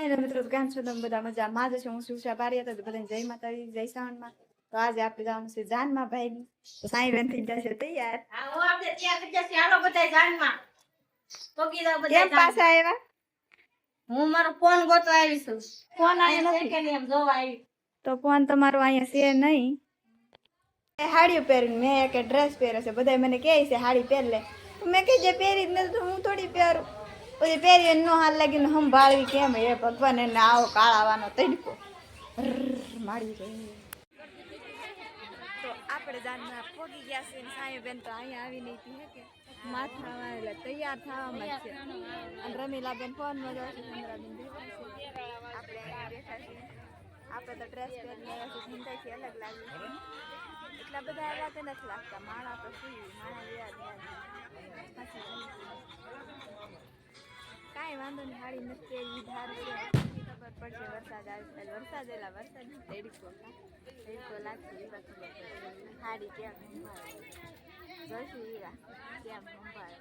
હાય મિત્રો, કેમ છો તમે બધા? મજામાં જ છો? હું સુષા પારિયા, તો બધાને જય માતાજી, જય શ્રાવણમાં. તો આજે આપણે જવાનું છે જાનમાં ભાઈની. તો સાઈ બેન થઈ જશે તૈયાર. આવો આપણે તૈયાર થઈ જશે. હાલો બધા જાનમાં. પોકી જાવ બધા. કેમ પાછા આવ્યા? હું મારો ફોન ગોતવા આવી છું. ફોન આયા છે કે નથી. એમ જોવા આવી. તો ફોન તમારો અહીંયા છે નહીં. હાડીઓ પહેરીને મેં એક ડ્રેસ પહેર્યો છે. બધા મને કહે છે હાડી પહેર લે. મેં કહી જે પહેરી જ નથી તો હું થોડી પહેરું. પછી પહેરી નો હાલ લાગીને સંભાળવી કેમ? હે ભગવાન, એને આવો કાળાવાનો તડકો મારી ગઈ. તો આપણે જાનમાં પોગી ગયા છે. સાંઈ બેન તો અહીંયા આવી નહીં હતી કે માથા વાળેલા તૈયાર થવામાં જ છે. અને રમીલા બેન ફોનમાં જશે. ચંદ્રાબેન બેઠા છે. આપણે અહીંયા બેઠા છીએ. આપણે તો ડ્રેસ પહેરીને આવ્યા છે. ઠંડાઈથી અલગ લાગે છે. એટલા બધા એવા તો નથી લાગતા. માણા તો શું માણા વ્યાજ કાંઈ વાંધો નહીં. હાડી નથી પહેરી ધાર છે. ખબર પડશે વરસાદ આવે. વરસાદ એલા વરસાદ તડકો લાગશે. એવા ખબર પડશે હાડી કેમ સંભાળે. જોઈશું હીરા કેમ સંભાળે.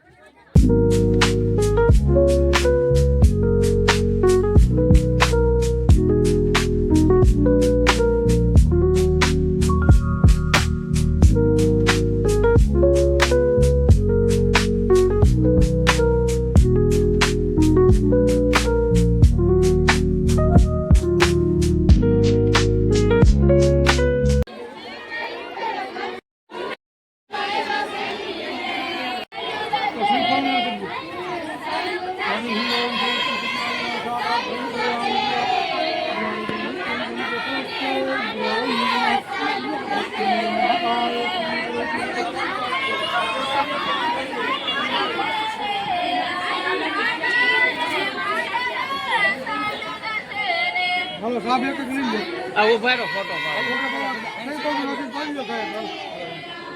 हेलो साहब एक नहीं ले अब वो भाई फोटो नहीं तो नहीं पानी लगा है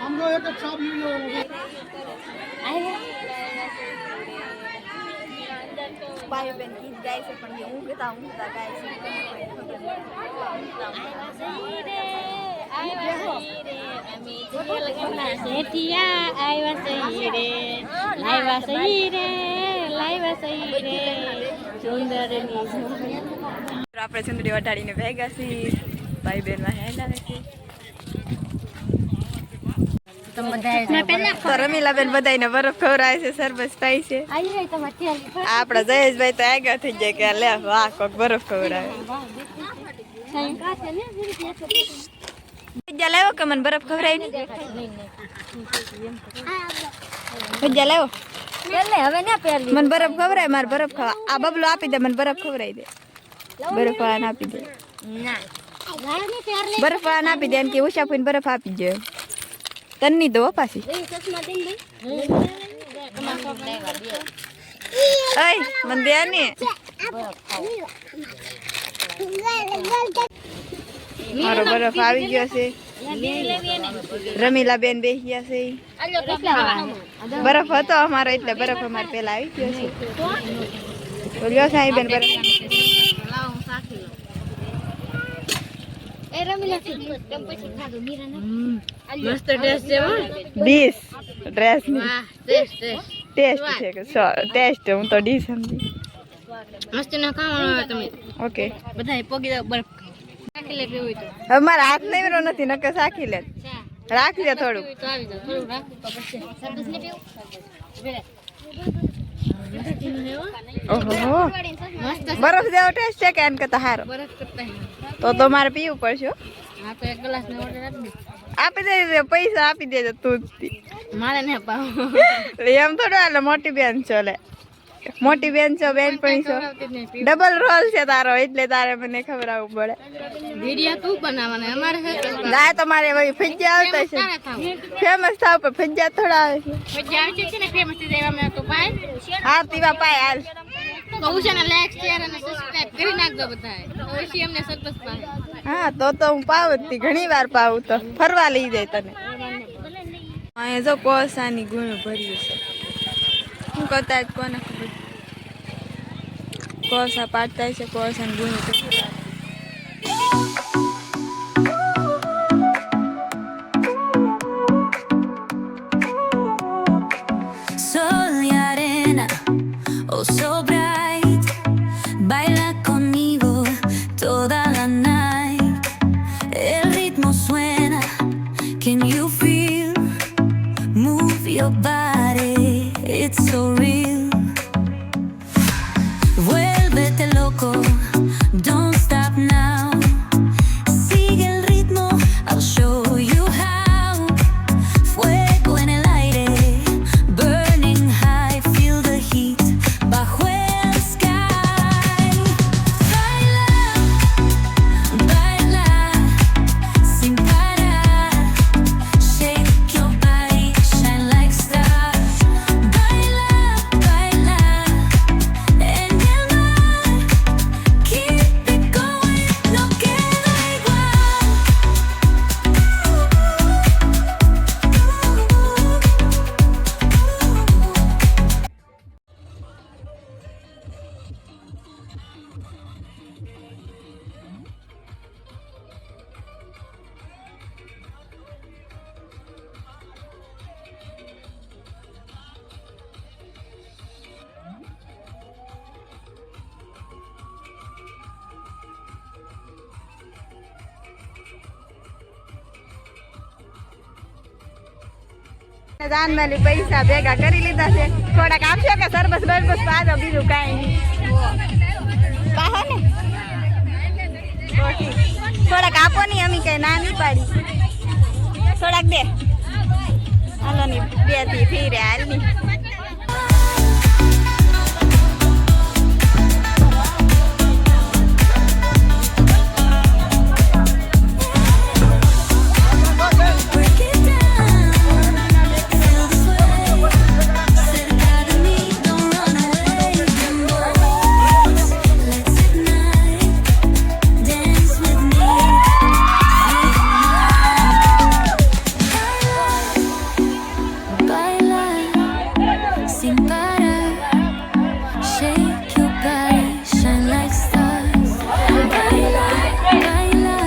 हम लोग एक साहब ले लो ભાઈ બેન ગીત ગાય છે પણ એ ઊંઘતા ગાય છે. આપણે ચુંદડી વટાડીને ભેગા છીએ. ભાઈ બેન માં હેન્ડ આવે છે. તો રમીલાબેન બધાને બરફ ખવડાવે છે, સરબત થાય છે. આપડા જયેશભાઈ તો આગળ થઈ જાય કે લે વાહ કોક બરફ ખવડાવે. ભજીયા લાવો કે મને બરફ ખવડાવી ભજીયા લાવો. મને બરફ ખવડાય. મારે બરફ ખાવા. આ બબલો આપી દે, મને બરફ ખવડાવી દે. બરફ વાળાને આપી દે. બરફ વાળાને આપી દે. એમ કે ઉષા ફોઈને બરફ આપી દે. તન્ની દો પાછી. અય મને દે ને. મારો બરફ આવી ગયો છે. રમીલા બેન બેસી ગયા છે. બરફ હતો અમારો એટલે બરફ અમારે પેલા આવી ગયો છે. બોલ્યો સાઈ બેન બરફ મસ્ત ટેસ્ટ છે હો. ડીશ ડ્રેસ ટેસ્ટ છે કે ટેસ્ટ હું તો ડીશ સમજી. મસ્ત ના ખાવાનું આવે તમે. ઓકે બધા પોગી જાવ બરફ રાખી લે પીવું તો. હવે મારે હાથ લેવરો નથી નકર સાખી લે. રાખી લે થોડું. તો આવી જાવ થોડું રાખવું તો પડશે. સરબત ને પીવું. ઓહો બરફ જેવો ટેસ્ટ છે કે એમ કરતા હારો? બરફ કરતા તો મારે પીવું પડશે. હા તો એક ગ્લાસ ને ઓર્ડર આપી દે. આપી દે. પૈસા આપી દેજો તું જ. મારે ને પાવ એમ થોડું હાલે. મોટી બેન છો લે. મોટી બેન છો, બેન પણ છો. ડબલ રોલ છે તારો એટલે તારે મને ખવડાવવું પડે. વિડિયો તું બનાવવાના અમારે ગાય તમારે વળી ફજ્જા આવતા છે. ફેમસ થાવ પણ ફજ્જા થોડા આવે છે. મજા આવે છે ને ફેમસ થઈ જાય અમે તો પાય. હા તીવા પાય હાલ. કહું છે ને લાઈક શેર અને સબસ્ક્રાઇબ કરી નાખજો બધાએ. તો પછી અમને સરબત પાય. હા તો હું પાવ જ ઘણી વાર પાવું તો ફરવા લઈ જાય તને. અહીંયા જો કોસાની ગુણ ભર્યું છે. શું કરતા કોને ખબર. કોસા પાડતા છે. કોસાની ગુણ Sol y arena, oh so bright, baila conmigo. toda la night. El ritmo suena, can you feel? Move your body, it's so real. Vuélvete loco, don't stop now. Sigue el ritmo, I'll show you how. Fuego en el aire, burning high, feel the heat bajo el sky. Baila, baila, sin parar. Shake your body, shine like stars. Baila, baila, en el mar. Keep it going, no queda igual. જાનમાલી પૈસા ભેગા કરી લીધા છે. થોડાક આપશો કે સરબસ બરબસ પાછો બીજું કાંઈ નહીં. પાહો ને થોડાક આપો નહીં, અમે કઈ ના નહીં પાડી. થોડાક દે હાલો ની 2 થી ફીરે હાલ ની. Break it down, feel the sway. Cerca de mí, don't run away. Let's ignite, dance with me. Baila, sin parar. Shake your body, shine like stars. Baila, baila,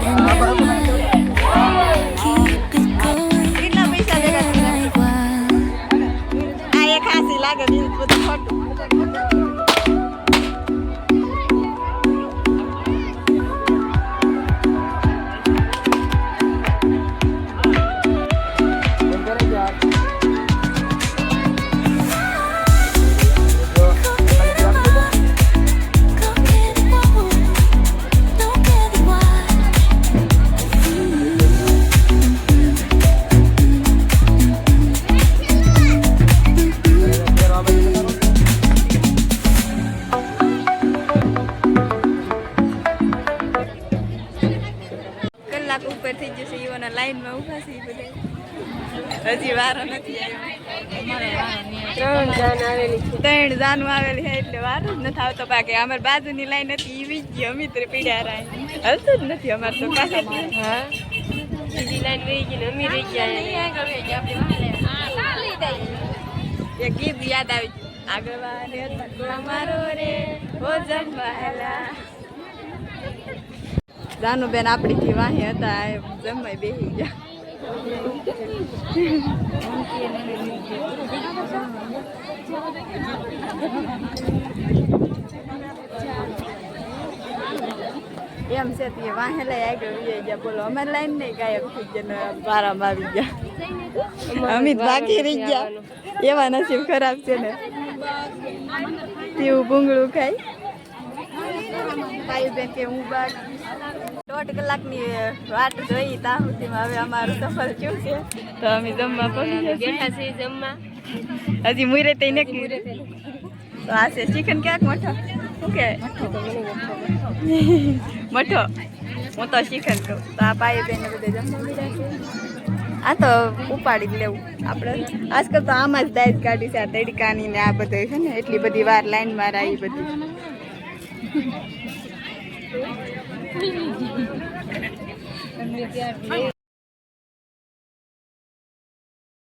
en el mar. Keep it going, કેટલા પૈસા ભેગા queda થયા? igual. આ એક હાસી લાગે, બીજું બધું ખોટું. કલાક ઉપર થઈ જશે, ઈવાના લાઈનમાં ઊભા છે ઈ બધા. હજી વારો નથી આવ્યો. 3 જાનું આવેલી છે એટલે વારો જ નથી આવતો. બાકી અમારી બાજુની લાઈન હતી ઈ વીજ ગઈ, અમે તો પીડ્યા રહ્યા. હલતું જ નથી અમારે તો કાંઈ. બીજી લાઈન વહી ગઈ ને અમે રહી ગયા. એક ગીત યાદ આવી ગયું. આગળવાને તકવા મારો રે ઓ જમવાલા. જાનુબેન આપણીથી વાહી હતા, એ જમવાય બેસી ગયા. એમ છે તે વાહેલા આગળ વી ગયા. બોલો અમારી લાઈન નહીં ગાયબ થઈ ગયા, વારામાં આવી ગયા. અમિત બાકી રહી ગયા. એવા નસીબ ખરાબ છે ને. તેવું ભૂંગળું ખાય. ભાઈ બેન કે હું બાકી 1.5 કલાકની વાટ જોઈ ત્યાં સુધીમાં હવે અમારું સફર થયું છે. તો અમે જમવા પહોંચી બેઠા છે જમવા. હજી મુરે તઈ નક્કી. તો આ છે ચિકન ક્યાંક મઠો. શું કે મઠો? હું તો ચિકન કહું. તો આ ભાઈ બેન બધે જમવા મળ્યા છે. આ તો ઉપાડી જ લેવું આપણે. આજકાલ તો આમાં જ દાઈજ કાઢી છે, આ તડકાની ને આ બધું છે ને. એટલી બધી વાર લાઈનમાં રહી બધી.